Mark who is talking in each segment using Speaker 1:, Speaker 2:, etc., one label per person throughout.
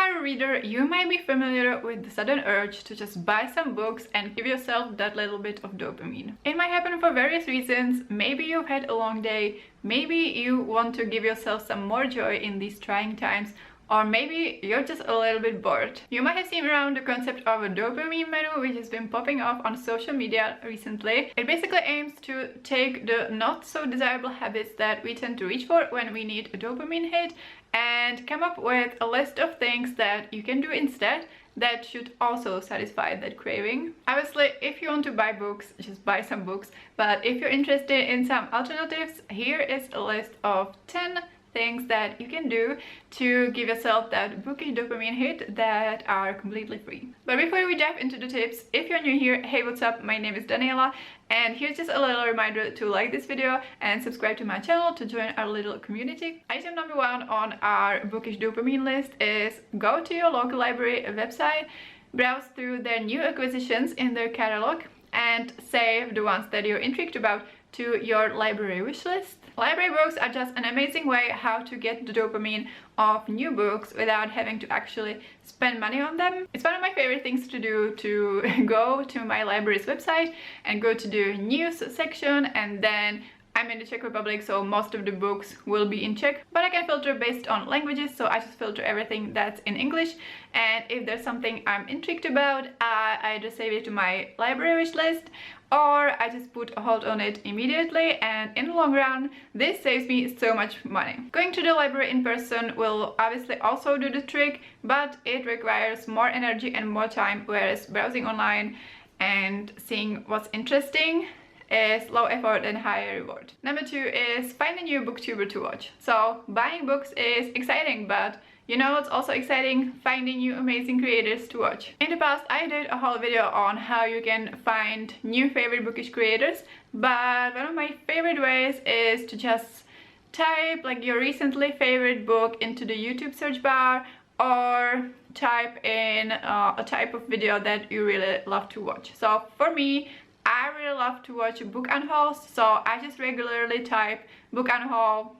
Speaker 1: are a reader, you might be familiar with the sudden urge to just buy some books and give yourself that little bit of dopamine. It might happen for various reasons. Maybe you've had a long day, maybe you want to give yourself some more joy in these trying times, or maybe you're just a little bit bored. You might have seen around the concept of a dopamine menu, which has been popping off on social media recently. It basically aims to take the not so desirable habits that we tend to reach for when we need a dopamine hit and come up with a list of things that you can do instead that should also satisfy that craving. Obviously, if you want to buy books, just buy some books. But if you're interested in some alternatives, here is a list of 10 things that you can do to give yourself that bookish dopamine hit that are completely free. But before we dive into the tips, if you're new here, hey, what's up? My name is Daniela, and here's just a little reminder to like this video and subscribe to my channel to join our little community. Item number 1 on our bookish dopamine list is go to your local library website, browse through their new acquisitions in their catalog, and save the ones that you're intrigued about to your library wish list. Library books are just an amazing way how to get the dopamine of new books without having to actually spend money on them. It's one of my favorite things to do, to go to my library's website and go to the news section, and then I'm in the Czech Republic, so most of the books will be in Czech, but I can filter based on languages, so I just filter everything that's in English, and if there's something I'm intrigued about, I just save it to my library wish list, or I just put a hold on it immediately, and in the long run, this saves me so much money. Going to the library in person will obviously also do the trick, but it requires more energy and more time, whereas browsing online and seeing what's interesting is low effort and higher reward. Number 2 is find a new booktuber to watch. So buying books is exciting, but you know what's also exciting? Finding new amazing creators to watch. In the past, I did a whole video on how you can find new favorite bookish creators, but one of my favorite ways is to just type like your recently favorite book into the YouTube search bar, or type in a type of video that you really love to watch. So for me, I really love to watch book unhauls, so I just regularly type book unhaul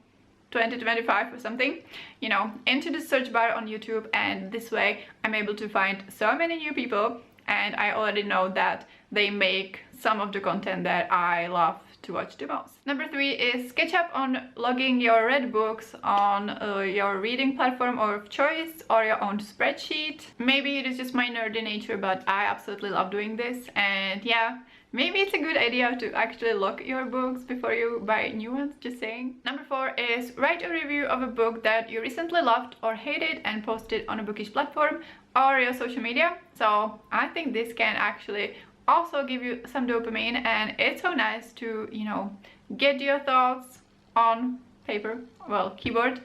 Speaker 1: 2025 or something, you know, into the search bar on YouTube, and this way I'm able to find so many new people, and I already know that they make some of the content that I love to watch the most. Number 3 is catch up on logging your read books on your reading platform of choice or your own spreadsheet. Maybe it is just my nerdy nature, but I absolutely love doing this, and yeah, maybe it's a good idea to actually log your books before you buy new ones, just saying. Number 4 is write a review of a book that you recently loved or hated and post it on a bookish platform or your social media. So I think this can actually also give you some dopamine, and it's so nice to, you know, get your thoughts on paper, well, keyboard,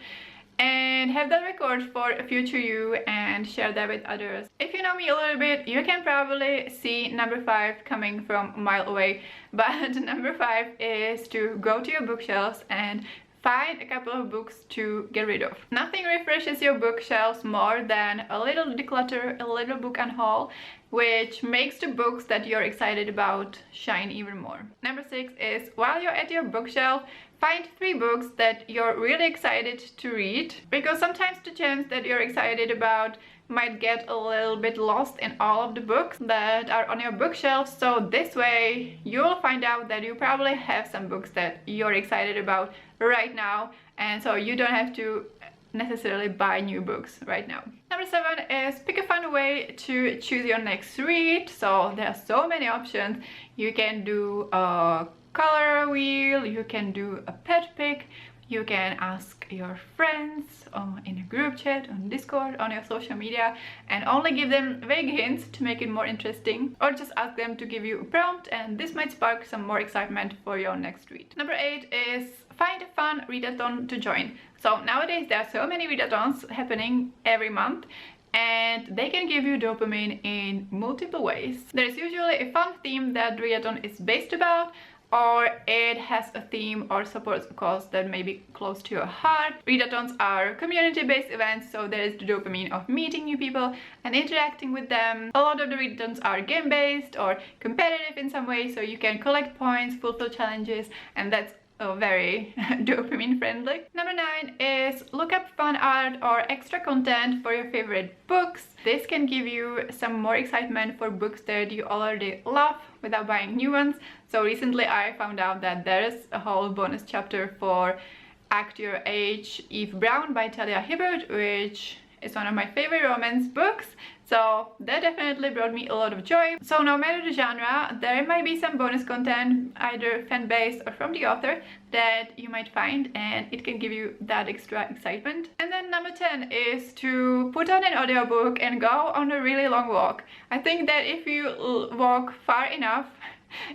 Speaker 1: and have that record for a future you and share that with others. If you know me a little bit, you can probably see number 5 coming from a mile away, but number 5 is to go to your bookshelves and find a couple of books to get rid of. Nothing refreshes your bookshelves more than a little declutter, a little book unhaul, which makes the books that you're excited about shine even more. Number 6 is while you're at your bookshelf, find 3 books that you're really excited to read, because sometimes the gems that you're excited about might get a little bit lost in all of the books that are on your bookshelf. So this way you'll find out that you probably have some books that you're excited about right now, and so you don't have to necessarily buy new books right now. Number 7 is pick a fun way to choose your next read. So there are so many options. You can do a color wheel, you can do a pet pick, you can ask your friends in a group chat, on Discord, on your social media, and only give them vague hints to make it more interesting, or just ask them to give you a prompt, and this might spark some more excitement for your next read. Number 8 is find a fun readathon to join. So nowadays there are so many readathons happening every month, and they can give you dopamine in multiple ways. There is usually a fun theme that readathon is based about, or it has a theme or supports a cause that may be close to your heart. Readathons are community-based events, so there is the dopamine of meeting new people and interacting with them. A lot of the readathons are game-based or competitive in some way, so you can collect points, fulfill challenges, and that's very dopamine friendly. Number 9 is look up fan art or extra content for your favorite books. This can give you some more excitement for books that you already love without buying new ones. So recently I found out that there is a whole bonus chapter for Act Your Age, Eve Brown by Talia Hibbert, which is one of my favorite romance books. So that definitely brought me a lot of joy. So no matter the genre, there might be some bonus content, either fan-based or from the author, that you might find, and it can give you that extra excitement. And then number 10 is to put on an audiobook and go on a really long walk. I think that if you walk far enough,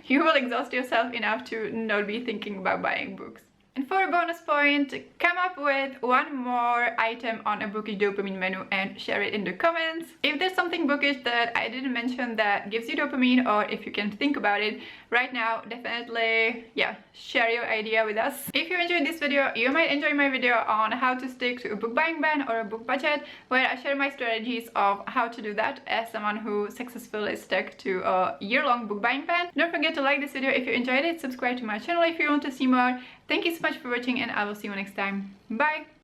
Speaker 1: you will exhaust yourself enough to not be thinking about buying books. And for a bonus point, come up with one more item on a Bookish dopamine menu and share it in the comments. If there's something bookish that I didn't mention that gives you dopamine, or if you can think about it right now, definitely, yeah, share your idea with us. If you enjoyed this video, you might enjoy my video on how to stick to a book buying ban or a book budget, where I share my strategies of how to do that as someone who successfully stuck to a year-long book buying ban. Don't forget to like this video if you enjoyed it, subscribe to my channel if you want to see more. Thank you so much for watching, and I will see you next time. Bye!